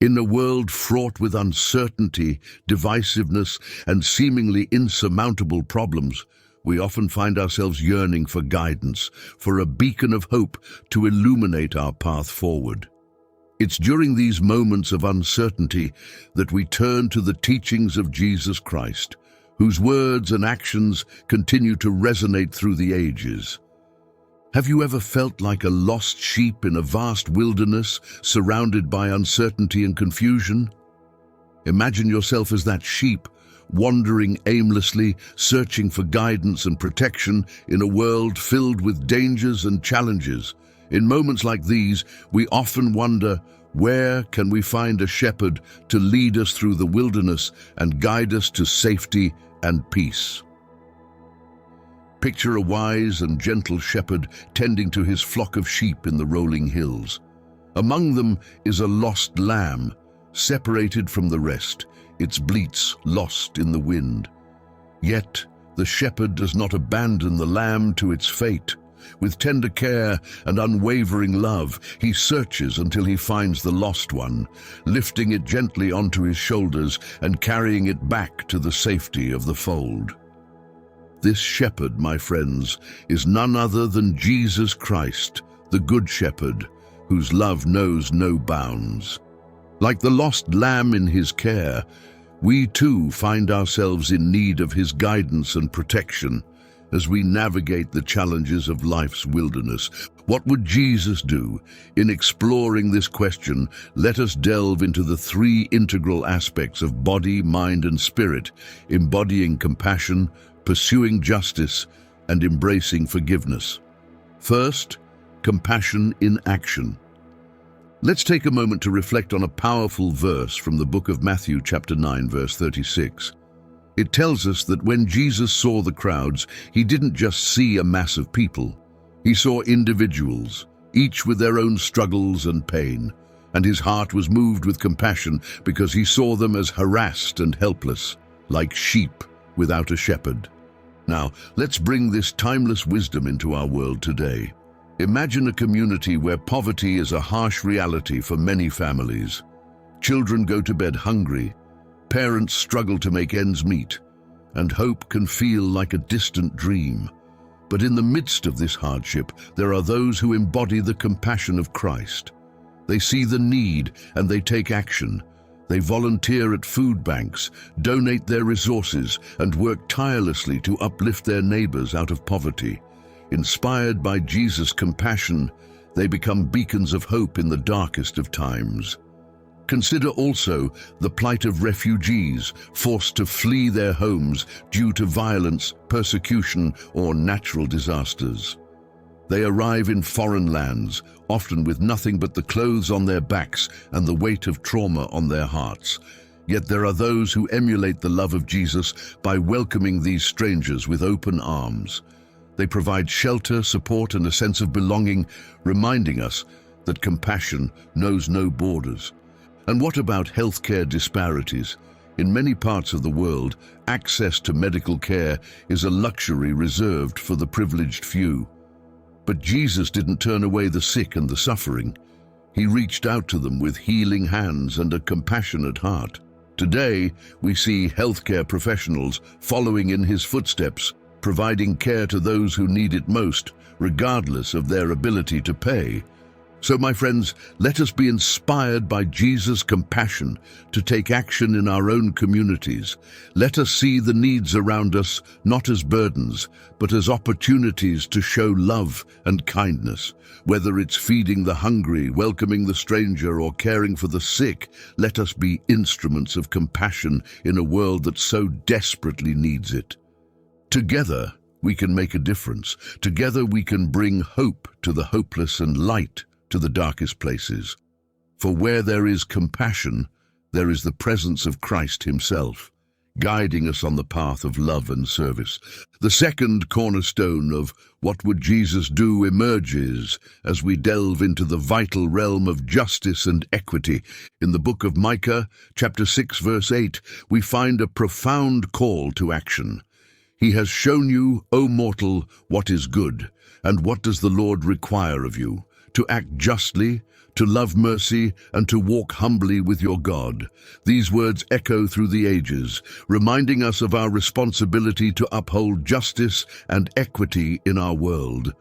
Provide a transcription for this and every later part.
In a world fraught with uncertainty, divisiveness, and seemingly insurmountable problems, we often find ourselves yearning for guidance, for a beacon of hope to illuminate our path forward. It's during these moments of uncertainty that we turn to the teachings of Jesus Christ, whose words and actions continue to resonate through the ages. Have you ever felt like a lost sheep in a vast wilderness, surrounded by uncertainty and confusion? Imagine yourself as that sheep, wandering aimlessly, searching for guidance and protection in a world filled with dangers and challenges. In moments like these, we often wonder, where can we find a shepherd to lead us through the wilderness and guide us to safety and peace? Picture a wise and gentle shepherd tending to his flock of sheep in the rolling hills. Among them is a lost lamb, separated from the rest, its bleats lost in the wind. Yet the shepherd does not abandon the lamb to its fate. With tender care and unwavering love, he searches until he finds the lost one, lifting it gently onto his shoulders and carrying it back to the safety of the fold. This shepherd, my friends, is none other than Jesus Christ, the Good Shepherd, whose love knows no bounds. Like the lost lamb in his care, we too find ourselves in need of his guidance and protection as we navigate the challenges of life's wilderness. What would Jesus do? In exploring this question, let us delve into the three integral aspects of body, mind, and spirit, embodying compassion, pursuing justice, and embracing forgiveness. First, compassion in action. Let's take a moment to reflect on a powerful verse from the book of Matthew, chapter 9, verse 36. It tells us that when Jesus saw the crowds, he didn't just see a mass of people. He saw individuals, each with their own struggles and pain, and his heart was moved with compassion because he saw them as harassed and helpless, like sheep without a shepherd. Now, let's bring this timeless wisdom into our world today. Imagine a community where poverty is a harsh reality for many families. Children go to bed hungry, parents struggle to make ends meet, and hope can feel like a distant dream. But in the midst of this hardship, there are those who embody the compassion of Christ. They see the need and they take action. They volunteer at food banks, donate their resources, and work tirelessly to uplift their neighbors out of poverty. Inspired by Jesus' compassion, they become beacons of hope in the darkest of times. Consider also the plight of refugees forced to flee their homes due to violence, persecution, or natural disasters. They arrive in foreign lands, often with nothing but the clothes on their backs and the weight of trauma on their hearts. Yet there are those who emulate the love of Jesus by welcoming these strangers with open arms. They provide shelter, support, and a sense of belonging, reminding us that compassion knows no borders. And what about healthcare disparities? In many parts of the world, access to medical care is a luxury reserved for the privileged few. But Jesus didn't turn away the sick and the suffering. He reached out to them with healing hands and a compassionate heart. Today, we see healthcare professionals following in his footsteps, providing care to those who need it most, regardless of their ability to pay. So, my friends, let us be inspired by Jesus' compassion to take action in our own communities. Let us see the needs around us not as burdens, but as opportunities to show love and kindness. Whether it's feeding the hungry, welcoming the stranger, or caring for the sick, let us be instruments of compassion in a world that so desperately needs it. Together, we can make a difference. Together, we can bring hope to the hopeless and light to the darkest places. For where there is compassion, there is the presence of Christ himself, guiding us on the path of love and service. The second cornerstone of what would Jesus do emerges as we delve into the vital realm of justice and equity. In the book of Micah, chapter 6, verse 8, we find a profound call to action. He has shown you, O mortal, what is good, and what does the Lord require of you? to act justly, to love mercy, and to walk humbly with your God. These words echo through the ages, reminding us of our responsibility to uphold justice and equity in our world.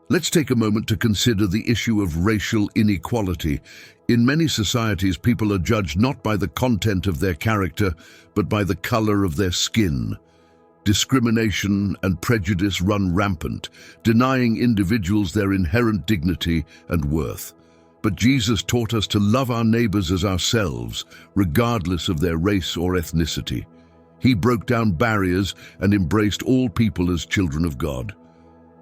Let's take a moment to consider the issue of racial inequality. In many societies, people are judged not by the content of their character, but by the color of their skin. Discrimination and prejudice run rampant, denying individuals their inherent dignity and worth. But Jesus taught us to love our neighbors as ourselves, regardless of their race or ethnicity. He broke down barriers and embraced all people as children of God.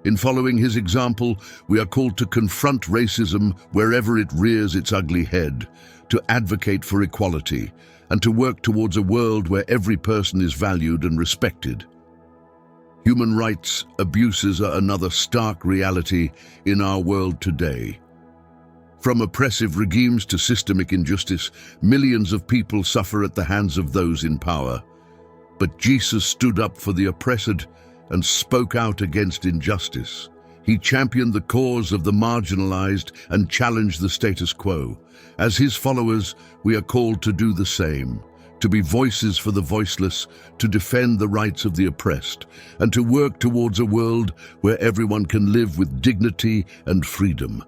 In following his example, we are called to confront racism wherever it rears its ugly head, to advocate for equality, and to work towards a world where every person is valued and respected. Human rights abuses are another stark reality in our world today. From oppressive regimes to systemic injustice, millions of people suffer at the hands of those in power. But Jesus stood up for the oppressed and spoke out against injustice. He championed the cause of the marginalized and challenged the status quo. As his followers, we are called to do the same, to be voices for the voiceless, to defend the rights of the oppressed, and to work towards a world where everyone can live with dignity and freedom.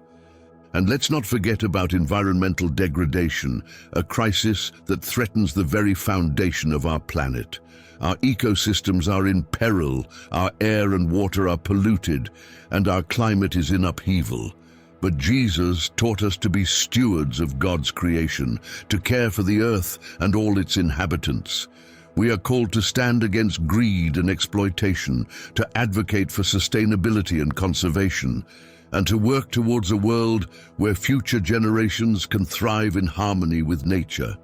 And let's not forget about environmental degradation, a crisis that threatens the very foundation of our planet. Our ecosystems are in peril, our air and water are polluted, and our climate is in upheaval. But Jesus taught us to be stewards of God's creation, to care for the earth and all its inhabitants. We are called to stand against greed and exploitation, to advocate for sustainability and conservation, and to work towards a world where future generations can thrive in harmony with nature.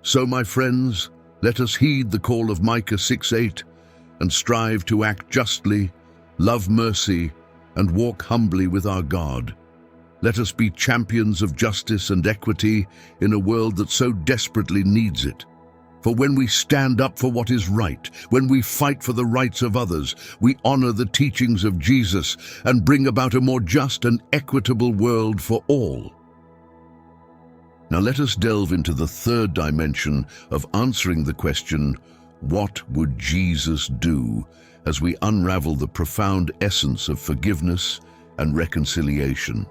So, my friends, let us heed the call of Micah 6:8 and strive to act justly, love mercy, and walk humbly with our God. Let us be champions of justice and equity in a world that so desperately needs it. For when we stand up for what is right, when we fight for the rights of others, we honor the teachings of Jesus and bring about a more just and equitable world for all. Now let us delve into the third dimension of answering the question, what would Jesus do, as we unravel the profound essence of forgiveness and reconciliation.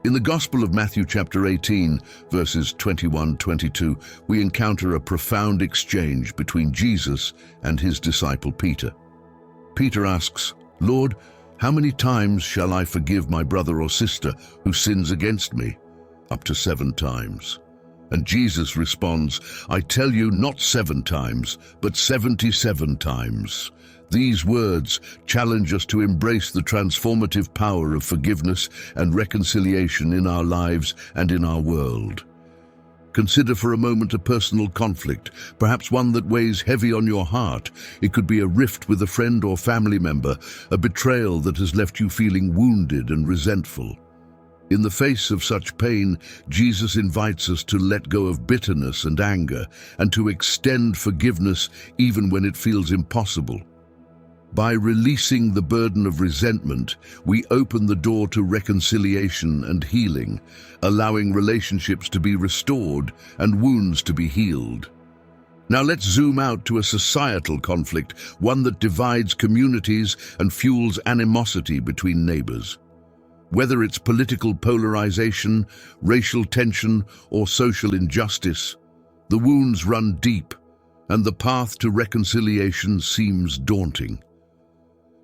In the Gospel of Matthew chapter 18, verses 21-22, we encounter a profound exchange between Jesus and his disciple Peter. Peter asks, "Lord, how many times shall I forgive my brother or sister who sins against me? Up to 7 times. And Jesus responds, "I tell you, not 7 times, but 77 times. These words challenge us to embrace the transformative power of forgiveness and reconciliation in our lives and in our world. Consider for a moment a personal conflict, perhaps one that weighs heavy on your heart. It could be a rift with a friend or family member, a betrayal that has left you feeling wounded and resentful. In the face of such pain, Jesus invites us to let go of bitterness and anger and to extend forgiveness even when it feels impossible. By releasing the burden of resentment, we open the door to reconciliation and healing, allowing relationships to be restored and wounds to be healed. Now let's zoom out to a societal conflict, one that divides communities and fuels animosity between neighbors. Whether it's political polarization, racial tension, or social injustice, the wounds run deep, and the path to reconciliation seems daunting.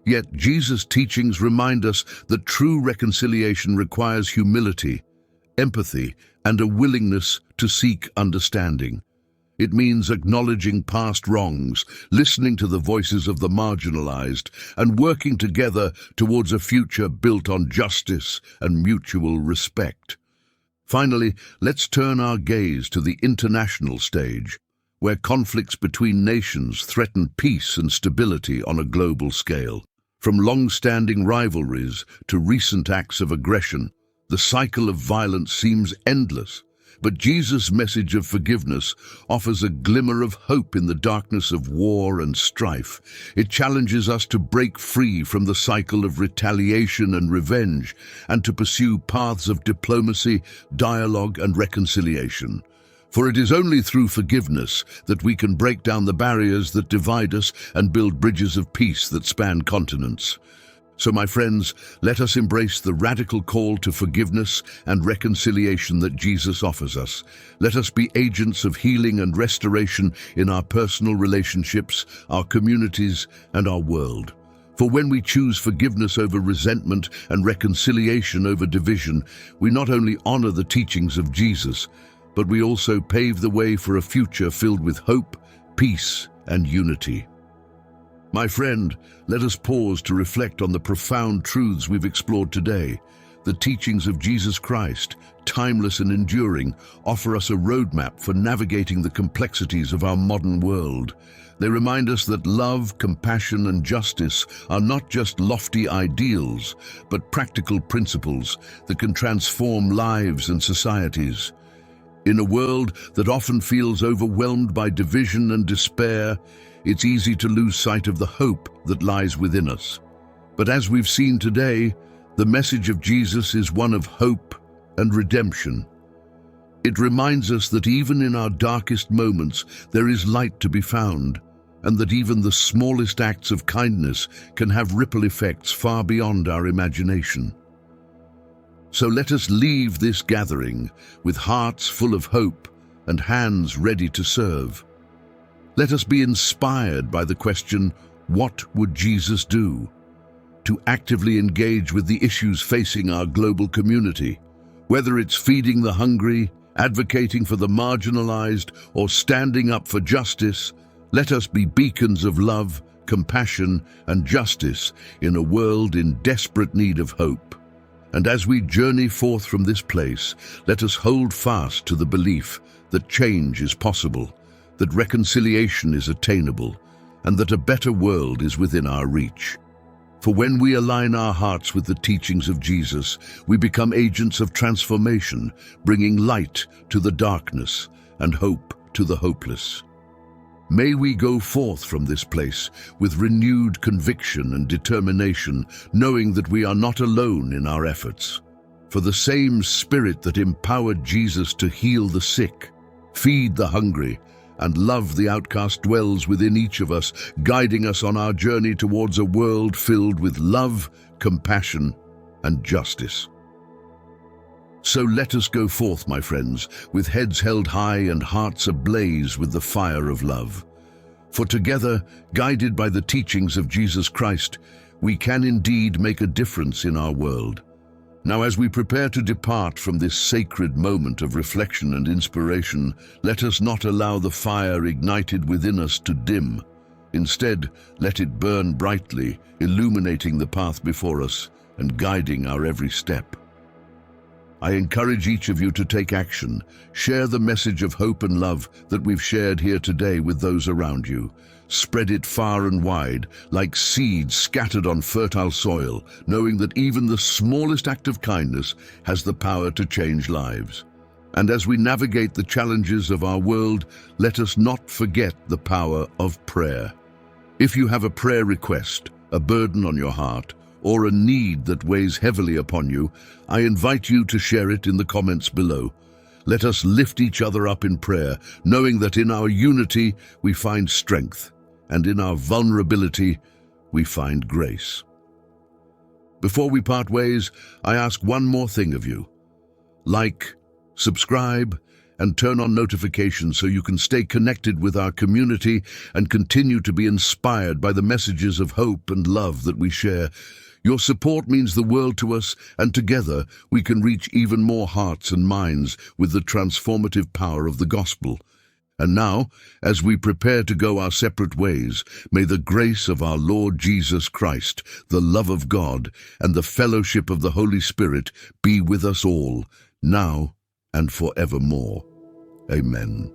Yet Jesus' teachings remind us that true reconciliation requires humility, empathy, and a willingness to seek understanding. It means acknowledging past wrongs, listening to the voices of the marginalized, and working together towards a future built on justice and mutual respect. Finally, let's turn our gaze to the international stage, where conflicts between nations threaten peace and stability on a global scale. From long-standing rivalries to recent acts of aggression, the cycle of violence seems endless. But Jesus' message of forgiveness offers a glimmer of hope in the darkness of war and strife. It challenges us to break free from the cycle of retaliation and revenge and to pursue paths of diplomacy, dialogue, and reconciliation. For it is only through forgiveness that we can break down the barriers that divide us and build bridges of peace that span continents. So, my friends, let us embrace the radical call to forgiveness and reconciliation that Jesus offers us. Let us be agents of healing and restoration in our personal relationships, our communities, and our world. For when we choose forgiveness over resentment and reconciliation over division, we not only honor the teachings of Jesus, but we also pave the way for a future filled with hope, peace, and unity. My friend, let us pause to reflect on the profound truths we've explored today. The teachings of Jesus Christ, timeless and enduring, offer us a roadmap for navigating the complexities of our modern world. They remind us that love, compassion, and justice are not just lofty ideals, but practical principles that can transform lives and societies. In a world that often feels overwhelmed by division and despair, it's easy to lose sight of the hope that lies within us. But as we've seen today, the message of Jesus is one of hope and redemption. It reminds us that even in our darkest moments, there is light to be found, and that even the smallest acts of kindness can have ripple effects far beyond our imagination. So let us leave this gathering with hearts full of hope and hands ready to serve. Let us be inspired by the question, what would Jesus do? To actively engage with the issues facing our global community. Whether it's feeding the hungry, advocating for the marginalized, or standing up for justice, let us be beacons of love, compassion, and justice in a world in desperate need of hope. And as we journey forth from this place, let us hold fast to the belief that change is possible, that reconciliation is attainable, and that a better world is within our reach. For when we align our hearts with the teachings of Jesus, we become agents of transformation, bringing light to the darkness and hope to the hopeless. May we go forth from this place with renewed conviction and determination, knowing that we are not alone in our efforts. For the same Spirit that empowered Jesus to heal the sick, feed the hungry, and love the outcast dwells within each of us, guiding us on our journey towards a world filled with love, compassion, and justice. So let us go forth, my friends, with heads held high and hearts ablaze with the fire of love. For together, guided by the teachings of Jesus Christ, we can indeed make a difference in our world. Now, as we prepare to depart from this sacred moment of reflection and inspiration, let us not allow the fire ignited within us to dim. Instead, let it burn brightly, illuminating the path before us and guiding our every step. I encourage each of you to take action. Share the message of hope and love that we've shared here today with those around you. Spread it far and wide, like seeds scattered on fertile soil, knowing that even the smallest act of kindness has the power to change lives. And as we navigate the challenges of our world, let us not forget the power of prayer. If you have a prayer request, a burden on your heart, or a need that weighs heavily upon you, I invite you to share it in the comments below. Let us lift each other up in prayer, knowing that in our unity we find strength, and in our vulnerability we find grace. Before we part ways, I ask one more thing of you. Like, subscribe, and turn on notifications so you can stay connected with our community and continue to be inspired by the messages of hope and love that we share. Your support means the world to us, and together we can reach even more hearts and minds with the transformative power of the gospel. And now, as we prepare to go our separate ways, may the grace of our Lord Jesus Christ, the love of God, and the fellowship of the Holy Spirit be with us all, now and forevermore. Amen.